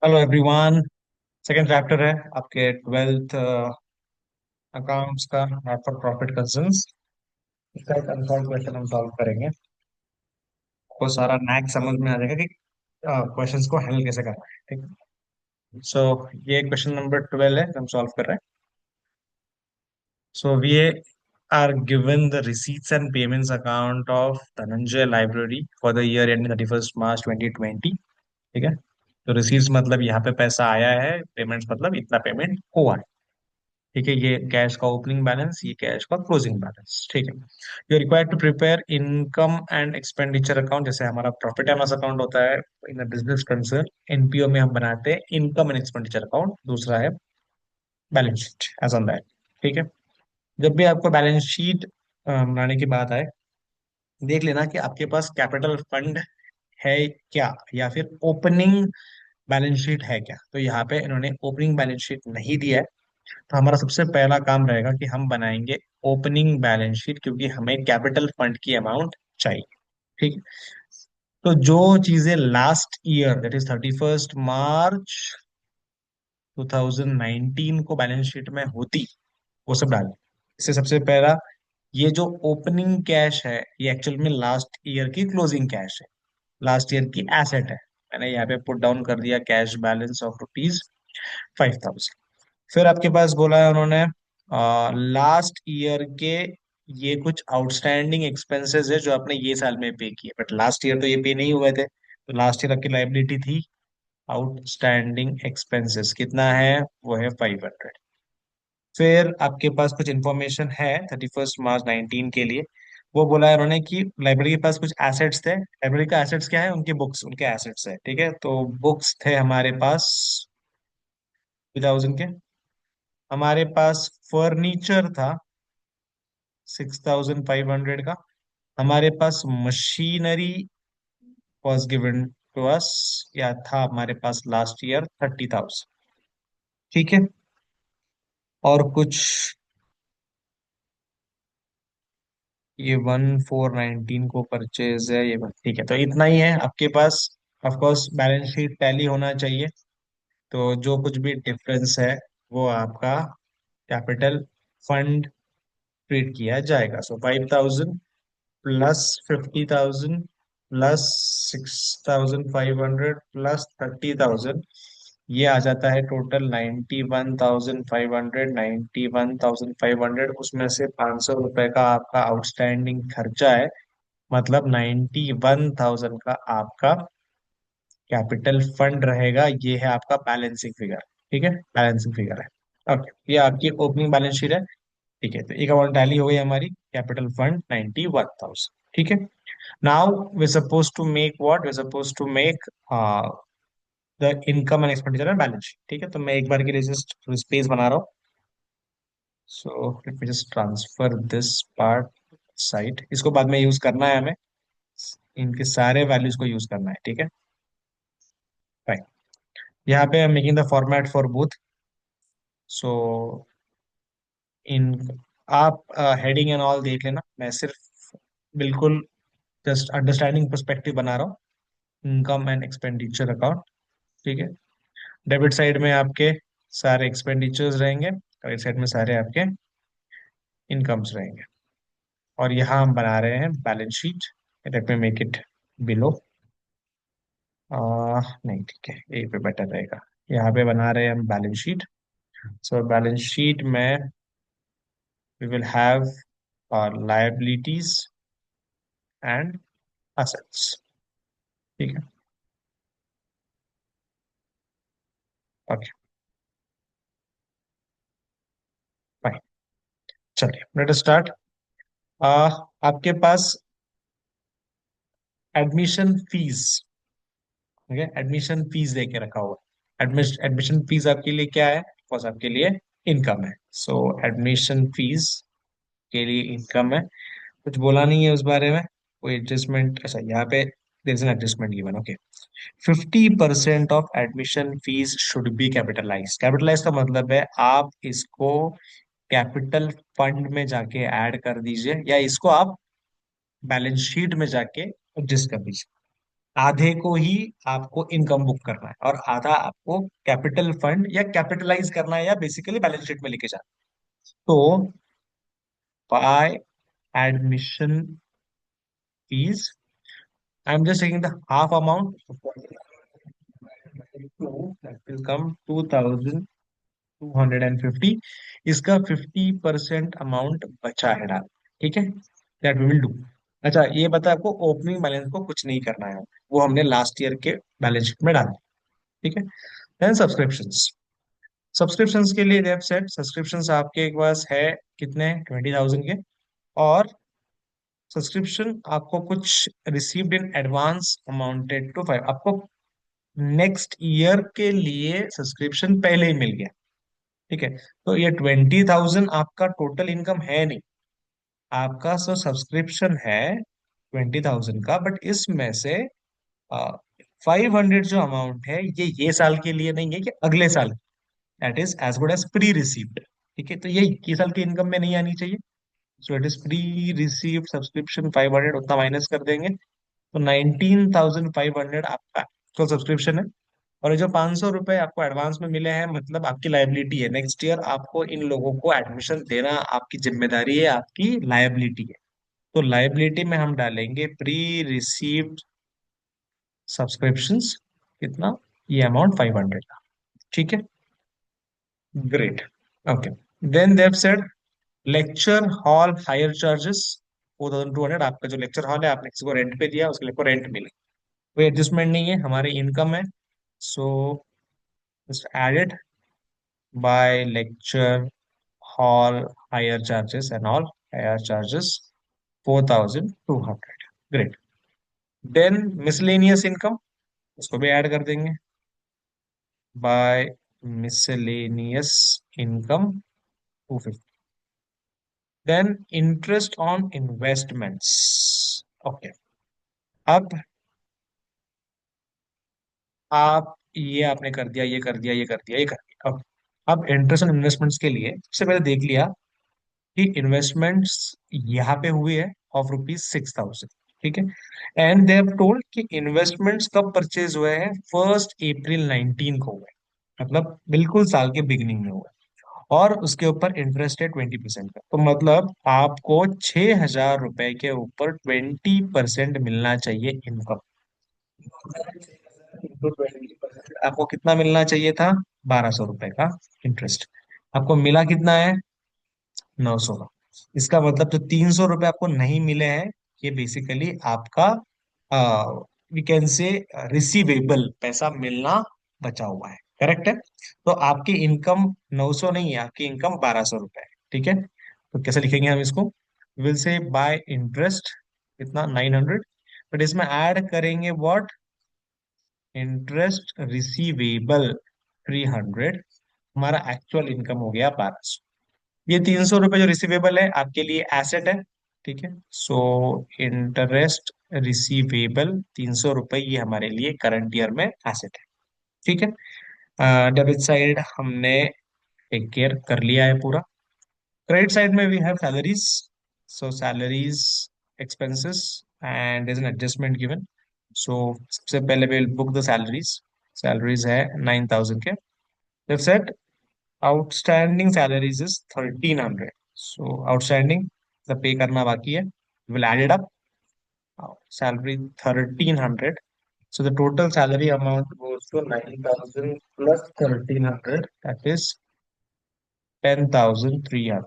Hello everyone. Second chapter है आपके twelfth accounts का, नॉट फॉर प्रॉफिट कंसर्न्स। इसका एक अनसॉल्व क्वेश्चन हम सॉल्व करेंगे। आपको सारा नैक समझ में आ जाएगा कि क्वेश्चंस को हैंडल कैसे करना है। ठीक है। सो ये क्वेश्चन नंबर 12 है जो हम सॉल्व कर रहे हैं। So we are given the receipts and payments account of Dhananjay library for the year ending 31 March 2020। ठीक है। तो रिसीट्स मतलब यहाँ पे पैसा आया है, पेमेंट्स मतलब इतना पेमेंट हुआ है। ठीक है, ये कैश का ओपनिंग बैलेंस, ये कैश का क्लोजिंग बैलेंस। ठीक है। You required to prepare income and expenditure account, जैसे हमारा प्रॉफिट एंड लॉस अकाउंट होता है इन बिजनेस कंसर्न। एनपीओ में हम बनाते हैं इनकम एंड एक्सपेंडिचर अकाउंट, दूसरा है balance sheet as on that. ठीक है। जब भी आपको बैलेंस शीट बनाने की बात आए, देख लेना कि आपके पास कैपिटल फंड है क्या, या फिर ओपनिंग बैलेंस शीट है क्या। तो यहाँ पे इन्होंने ओपनिंग बैलेंस शीट नहीं दिया है, तो हमारा सबसे पहला काम रहेगा कि हम बनाएंगे ओपनिंग बैलेंस शीट, क्योंकि हमें कैपिटल फंड की अमाउंट चाहिए। ठीक है। तो जो चीजें लास्ट ईयर दैट इज 31 मार्च 2019 को बैलेंस शीट में होती, वो सब डालें। इससे सबसे पहला, ये जो ओपनिंग कैश है ये एक्चुअल में लास्ट ईयर की क्लोजिंग कैश है, लास्ट ईयर की एसेट है। मैंने यहाँ पे पुट डाउन कर दिया कैश बैलेंस ऑफ ₹5,000। फिर आपके पास बोला है उन्होंने लास्ट ईयर के ये कुछ आउटस्टैंडिंग एक्सपेंसेस है जो आपने ये साल में पे किए, बट लास्ट ईयर तो ये पे नहीं हुए थे, तो लास्ट ईयर आपकी लाइबिलिटी थी आउटस्टैंडिंग एक्सपेंसेस, कितना है वो है 500। फिर आपके पास कुछ इंफॉर्मेशन है 31 मार्च 2019 के लिए। वो बोला है उन्होंने कि लाइब्रेरी के पास कुछ एसेट्स थे। लाइब्रेरी का एसेट्स क्या है, उनके बुक्स, उनके एसेट्स है। ठीक है, तो बुक्स थे हमारे पास 2000 के। हमारे पास फर्नीचर था 6500 का। हमारे पास machinery was given to us, या था हमारे पास लास्ट ईयर 30,000। ठीक है। और कुछ, ये 1419 को परचेज है ये ठीक है, तो इतना ही है आपके पास। Of course balance sheet tally होना चाहिए, तो जो कुछ भी डिफरेंस है वो आपका कैपिटल फंड ट्रीट किया जाएगा। सो 5,000 प्लस 50,000 प्लस 6,500 प्लस 30,000, ये आ जाता है टोटल 91,500। 91,500 उसमें से 500 रुपए का आपका आउटस्टैंडिंग खर्चा है, मतलब 91,000 का आपका कैपिटल फंड रहेगा। ये है आपका बैलेंसिंग फिगर। ठीक है, बैलेंसिंग फिगर है। ओके, ये आपकी ओपनिंग बैलेंस शीट है। ठीक है, तो एक अमाउंट टैली हो गई हमारी, कैपिटल फंड 91,000। ठीक है। Now we suppose to make what, we suppose to make the income and expenditure and balance sheet. ठीक है, तो मैं एक बार के लिए जस्ट स्पेस बना रहा हूँ। So let me just transfer this part side, इसको बाद में यूज करना है हमें, इनके सारे वैल्यूज को यूज करना है। ठीक है, फाइन। यहाँ पे I am making the format for both. So in, आप हेडिंग एंड ऑल देख लेना, मैं सिर्फ बिल्कुल जस्ट अंडरस्टैंडिंग पर्सपेक्टिव बना रहा हूँ। Income and expenditure account. ठीक है। डेबिट साइड में आपके सारे एक्सपेंडिचर्स रहेंगे, क्रेडिट साइड में सारे आपके इनकम्स रहेंगे। और यहाँ हम बना रहे हैं balance sheet. Let me make it below. नहीं, ठीक है, यही पे बेटर रहेगा। यहाँ पे बना रहे हैं हम balance sheet. So balance sheet में we will have liabilities and assets. ठीक है, ओके, फाइन। चलिए लेट अस स्टार्ट। आपके पास एडमिशन फीस, ठीक है, एडमिशन फीस दे के रखा हुआ है। एडमिशन फीस आपके लिए क्या है, बस आपके लिए इनकम है। सो एडमिशन फीस के लिए इनकम है, कुछ बोला नहीं है उस बारे में, कोई एडजस्टमेंट ऐसा यहाँ पे there is an adjustment given. Okay, 50% of admission fees should be capitalise. Capitalise का मतलब है आप इसको कैपिटल फंड में जाके ऐड कर दीजिए, या इसको आप बैलेंस शीट में जाके एडजस्ट कर दीजिए। आधे को ही आपको इनकम बुक करना है और आधा आपको कैपिटल फंड या कैपिटलाइज करना है या बेसिकली बैलेंस शीट में लेके जाना है। तो by admission fees, I am just taking the half amount, that will come 2250। इसका 50% अमाउंट बचा है डाल, ठीक है, दैट वी विल डू। अच्छा ये बता, आपको ओपनिंग बैलेंस को कुछ नहीं करना है, वो हमने लास्ट ईयर के बैलेंस शीट में डाल दिया, ठीक है। देन सब्सक्रिप्शंस, सब्सक्रिप्शंस के लिए देव सेट सब्सक्रिप्शंस आपके पास है कितने, 20,000 के। और सब्सक्रिप्शन आपको कुछ received in advance amounted to 5, आपको नेक्स्ट ईयर के लिए सब्सक्रिप्शन पहले ही मिल गया, ठीक है। तो ये 20,000 आपका टोटल इनकम है नहीं, आपका जो सब्सक्रिप्शन है 20,000 का, बट इसमें से 500 जो अमाउंट है ये साल के लिए नहीं है, ये अगले साल, that is as good as pre received, ठीक है। तो ये साल की इनकम में नहीं आनी चाहिए, so it is pre received subscription 500, उतना माइनस कर देंगे, तो 19,500 आपका एक्चुअल सब्सक्रिप्शन है। और ये जो 500 रुपए आपको एडवांस में मिले हैं, मतलब आपकी लाइबिलिटी है, नेक्स्ट ईयर आपको इन लोगों को एडमिशन देना आपकी जिम्मेदारी है, आपकी लाइबिलिटी है। तो लाइबिलिटी में हम डालेंगे प्री रिसीव्ड सब्सक्रिप्शंस, कितना, ये अमाउंट 500 का, ठीक है। Great, okay. Then they've said lecture hall hire charges 4,200, आपका जो लेक्चर हॉल है आपने किसी को रेंट पे दिया, उसके लिए को रेंट मिले, कोई एडजस्टमेंट नहीं है, हमारी इनकम है। So just added by lecture hall higher charges and all higher charges 4,200। Great. Then miscellaneous income, उसको भी ऐड कर देंगे by miscellaneous income 250। Then interest on investments, okay. अब आप ये आपने कर दिया, ये कर दिया, ये कर दिया, ये कर दिया, अब इंटरेस्ट ऑन इन्वेस्टमेंट्स के लिए सबसे पहले देख लिया कि इन्वेस्टमेंट्स यहाँ पे हुई है ऑफ रुपीज 6,000, ठीक है। एंड दे हैव टोल्ड कि इन्वेस्टमेंट्स कब परचेज हुए हैं, 1 अप्रैल 2019 को हुए हैं, मतलब बिल्कुल साल के बिगिनिंग में हुआ है। और उसके ऊपर इंटरेस्ट है 20% का, तो मतलब आपको 6,000 रुपए के ऊपर 20% मिलना चाहिए इनकम। तो 20%, आपको कितना मिलना चाहिए था, 1,200 रुपए का इंटरेस्ट, आपको मिला कितना है, 900 का। इसका मतलब जो 300 रुपये आपको नहीं मिले हैं, ये बेसिकली आपका वी कैन से रिसीवेबल पैसा मिलना बचा हुआ है, करेक्ट है। तो आपकी इनकम 900 नहीं है, आपकी इनकम 1,200 रुपये है, ठीक है। तो कैसे लिखेंगे हम इसको, विल से बाय इंटरेस्ट कितना, 900, बट इसमें ऐड करेंगे व्हाट, इंटरेस्ट रिसीवेबल 300, हमारा एक्चुअल इनकम हो गया 1,200। ये 300 रुपये जो रिसीवेबल है आपके लिए एसेट है, ठीक है। सो इंटरेस्ट रिसीवेबल 300 रुपये, ये हमारे लिए करंट ईयर में एसेट है, ठीक है। डेबिट साइड हमने टेक केयर कर लिया है पूरा। क्रेडिट साइड में we have salaries, so salaries expenses and is an adjustment given. So सबसे पहले will book the salaries, salaries है 9,000 के। Set outstanding salaries is 1,300, so outstanding मतलब पे करना बाकी है, will add it up, salary 1,300, so the total salary amount goes to 9,000 plus 1,300, that is 10,300.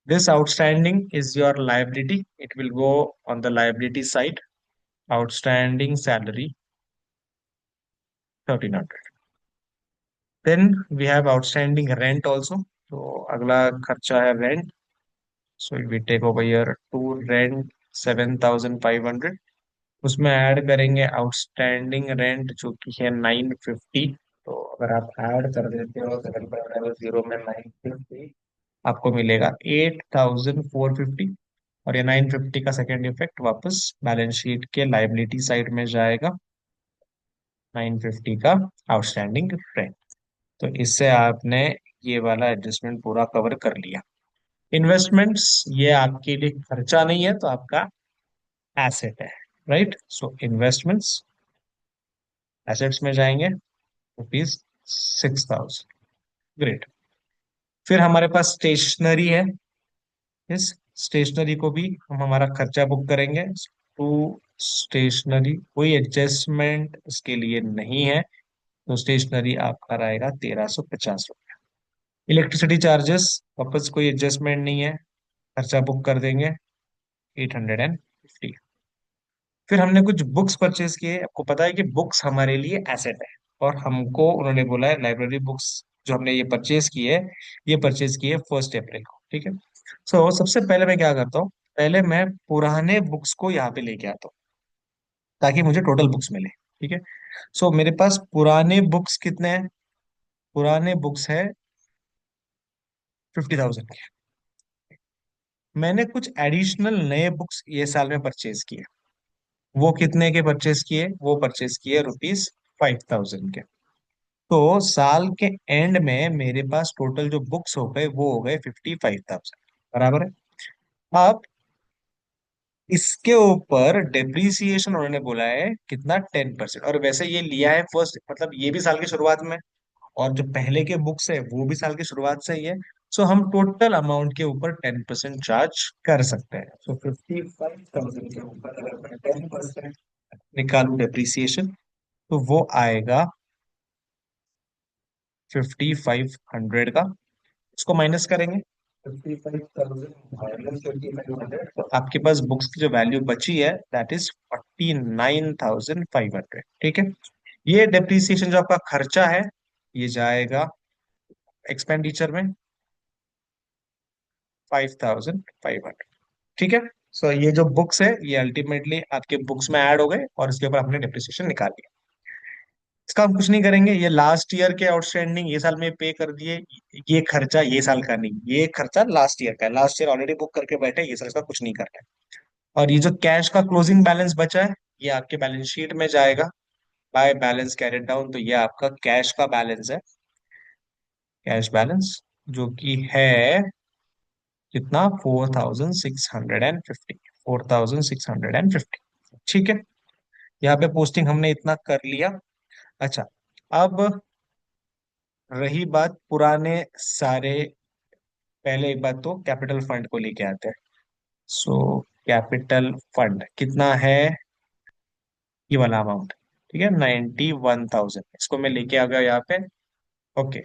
This outstanding is your liability, it will go on the liability side, outstanding salary 1,300. Then we have outstanding rent also, तो अगला खर्चा है rent, so we take over here to rent 7,500, उसमें add करेंगे outstanding rent जो कि है 950। तो अगर आप ऐड कर देते हो 7,000 में 950, आपको मिलेगा 8,450। और ये 950 का सेकेंड इफेक्ट वापस बैलेंस शीट के लाइबिलिटी साइड में जाएगा, 950 का आउटस्टैंडिंग रेंट। तो इससे आपने ये वाला एडजस्टमेंट पूरा कवर कर लिया। इन्वेस्टमेंट्स ये आपके लिए खर्चा नहीं है, तो आपका एसेट है, राइट। सो इन्वेस्टमेंट्स, एसेट्स में जाएंगे, ₹6,000। ग्रेट। फिर हमारे पास स्टेशनरी है। इस स्टेशनरी को भी हम हमारा खर्चा बुक करेंगे। टू स्टेशनरी कोई एडजस्टमेंट इसके लिए नहीं है, तो स्टेशनरी आपका रहेगा ₹1,350। इलेक्ट्रिसिटी चार्जेस, वापस कोई एडजस्टमेंट नहीं है, खर्चा बुक कर देंगे 850। फिर हमने कुछ बुक्स परचेज किए। आपको पता है कि बुक्स हमारे लिए एसेट है, और हमको उन्होंने बोला है लाइब्रेरी बुक्स जो हमने ये परचेज की है, ये परचेज की है 1 अप्रैल को। ठीक है। सो सबसे पहले मैं क्या करता हूँ, पहले मैं पुराने बुक्स को यहाँ पे लेके आता हूँ ताकि मुझे टोटल बुक्स मिले। ठीक है। सो मेरे पास पुराने बुक्स कितने हैं? पुराने बुक्स है 50,000 के। मैंने कुछ एडिशनल नए बुक्स ये साल में परचेज किए। वो कितने के परचेज किए? वो परचेज किए ₹5,000 के। तो साल के एंड में मेरे पास टोटल जो बुक्स हो गए वो हो गए 55,000। बराबर है। अब इसके ऊपर डेप्रीसिएशन उन्होंने बोला है कितना, 10%। और वैसे ये लिया है फर्स्ट, मतलब ये भी साल की शुरुआत में, और जो पहले के बुक्स है वो भी साल की शुरुआत से ही है। सो हम टोटल अमाउंट के ऊपर 10% चार्ज कर सकते हैं। सो 55,000 के ऊपर अगर मैं 10% निकालू डेप्रीसिएशन, तो वो आएगा 5,500 का। इसको माइनस करेंगे, 55,000 तो आपके पास बुक्स की जो वैल्यू बची है दैट इज 49,500। ठीक है। ये डेप्रीसिएशन जो आपका खर्चा है, ये जाएगा एक्सपेंडिचर में 5,500। ठीक है। सो ये जो बुक्स है ये अल्टीमेटली आपके बुक्स में ऐड हो गए, और इसके ऊपर हमने डेप्रिसिएशन निकाल लिया। इसका हम कुछ नहीं करेंगे, ये लास्ट ईयर के आउटस्टैंडिंग ये साल में पे कर दिए। ये खर्चा ये साल का नहीं, ये खर्चा लास्ट ईयर का है, लास्ट ईयर ऑलरेडी बुक करके बैठे, ये साल का कुछ नहीं करना है। और ये जो कैश का क्लोजिंग बैलेंस बचा है, ये आपके बैलेंस शीट में जाएगा बाय बैलेंस कैरेट डाउन। तो ये आपका कैश का बैलेंस है, कैश बैलेंस, जो कि है कितना, 4,650। 4,650। ठीक है। यहाँ पे पोस्टिंग हमने इतना कर लिया। अच्छा, अब रही बात पुराने सारे, पहले एक बात तो कैपिटल फंड को लेके आते हैं। सो कैपिटल फंड कितना है? ये वाला अमाउंट, ठीक है, 91,000। इसको मैं लेके आ गया यहाँ पे। ओके,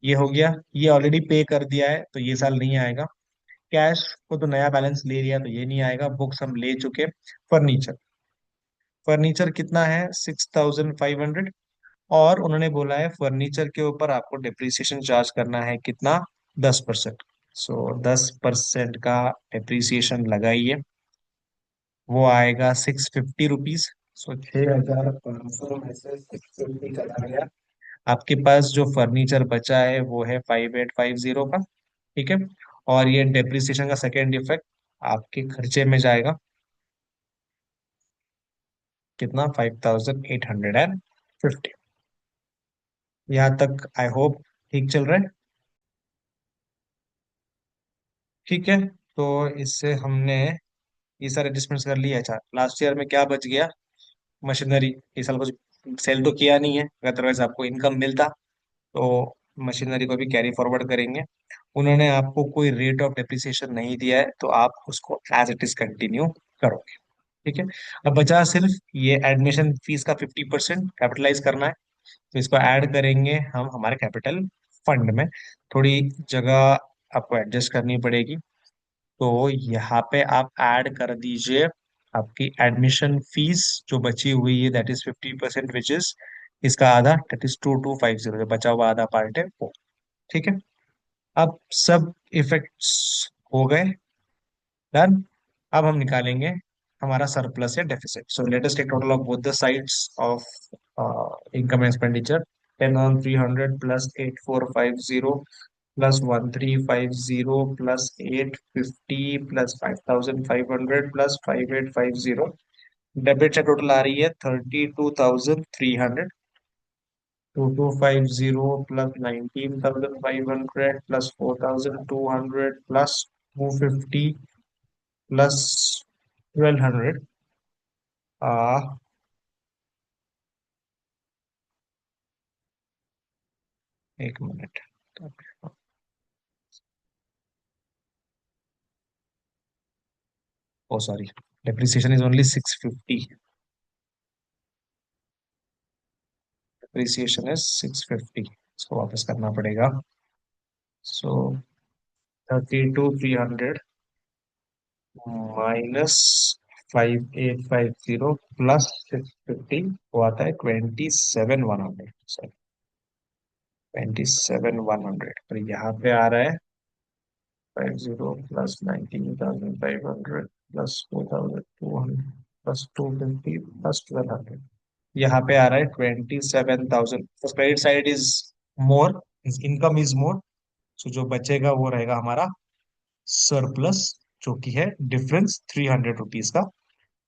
ये हो गया। ये ऑलरेडी पे कर दिया है तो ये साल नहीं आएगा। कैश को तो नया बैलेंस ले लिया तो ये नहीं आएगा। बुक्स हम ले चुके। फर्नीचर, फर्नीचर कितना है? 6,500। और उन्होंने बोला है फर्नीचर के ऊपर आपको डिप्रिसिएशन चार्ज करना है कितना, 10%। सो 10% का डिप्रिसिएशन लगाइए, वो आएगा ₹650। सो 6,500 में से 650 कटा गया। आपके पास जो फर्नीचर बचा है वो है 5,850 का। ठीक है। और ये डिप्रिसिएशन का सेकेंड इफेक्ट आपके खर्चे में जाएगा कितना, 5,850। यहाँ तक आई होप ठीक चल रहा है। ठीक है। तो इससे हमने ये सारे एडजस्टमेंट्स कर लिए। अच्छा, लास्ट ईयर में क्या बच गया? मशीनरी। इस साल कुछ सेल तो किया नहीं है, अदरवाइज आपको इनकम मिलता। तो मशीनरी को भी कैरी फॉरवर्ड करेंगे। उन्होंने आपको कोई रेट ऑफ डेप्रिसिएशन नहीं दिया है, तो आप उसको एज इट इज कंटिन्यू करोगे। ठीक है। अब बचा सिर्फ ये एडमिशन फीस का 50% कैपिटलाइज करना है। तो इसको ऐड करेंगे हम हमारे कैपिटल फंड में। थोड़ी जगह आपको एडजस्ट करनी पड़ेगी। तो यहाँ पे आप ऐड कर दीजिए आपकी एडमिशन फीस जो बची हुई है, दैट इज 50%, विच इज इसका आधा, दैट इज 2,250, जो बचा हुआ आधा पार्ट है वो। ठीक है। अब सब इफेक्ट्स हो गए, डन। अब हम निकालेंगे हमारा सरप्लस या deficit. So let us take total of both the sides of income expenditure. 10,300 plus 8,450 plus 1,350 plus 850 plus 5,500 plus 5,850। Debit से टोटल आ रही है 32,300। 2,250 प्लस 19,500 प्लस 4,200 प्लस 250 प्लस 1,200। आ एक minute. Oh sorry, depreciation is only 650। Depreciation is 650, इसको वापस करना पड़ेगा। सो 32,300 माइनस 5,850 प्लस 650, वो आता है 27,100। सॉरी, 27,100, और यहाँ पे आ रहा है 50 प्लस 19,500 प्लस 4,200 प्लस 250 प्लस 1,200। यहाँ पे आ रहा है 27,000। Credit side is more, income is more. So जो बचेगा वो रहेगा हमारा सरप्लस, जो कि है डिफरेंस 300 रुपीज का।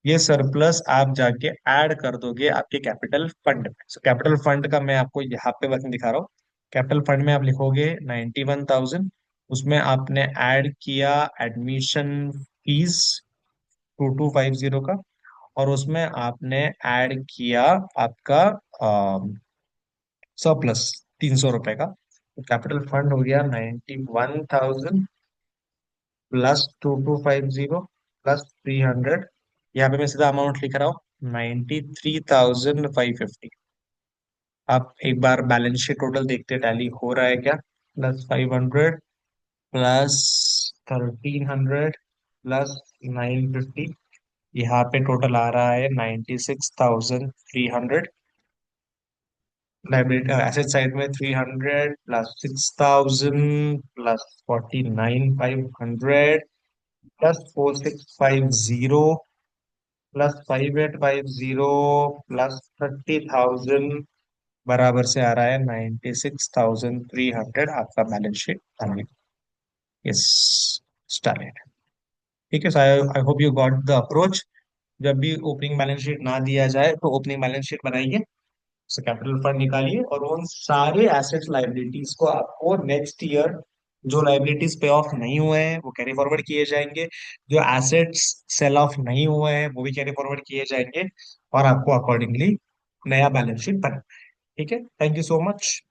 ये सरप्लस आप जाके ऐड कर दोगे आपके कैपिटल फंड में। सो कैपिटल फंड का मैं आपको यहाँ पे वर्किंग दिखा रहा हूँ। कैपिटल फंड में आप लिखोगे 91,000, उसमें आपने ऐड किया एडमिशन फीस 2250 का, और उसमें आपने ऐड किया आपका सरप्लस 300 रुपए का। तो कैपिटल फंड हो गया 91,000 प्लस 2250 प्लस 300। यहाँ पे मैं सीधा अमाउंट लिख रहा हूँ 93,550। आप एक बार बैलेंस शीट टोटल देखते टैली हो रहा है क्या। प्लस 500 प्लस 1,300 प्लस 950, यहाँ पे टोटल आ रहा है 96,300। लाइबिलिटी एसेट साइड में 300 plus 6,000 plus 49,500 plus 4,650 plus 5,850 plus 30,000, बराबर से आ रहा है 96,300 आपका बैलेंस शीट बनेगा। Yes, start. ठीक है, I hope you got the approach. जब भी ओपनिंग बैलेंस शीट ना दिया जाए तो ओपनिंग बैलेंस शीट बनाइए, उससे कैपिटल फंड निकालिए, और उन सारे एसेट्स लाइबिलिटीज को आपको नेक्स्ट ईयर, जो लाइबिलिटीज पे ऑफ नहीं हुए हैं वो कैरी फॉरवर्ड किए जाएंगे, जो एसेट्स सेल ऑफ नहीं हुए हैं वो भी कैरी फॉरवर्ड किए जाएंगे, और आपको अकॉर्डिंगली नया बैलेंस शीट बना। ठीक है, थैंक यू सो मच।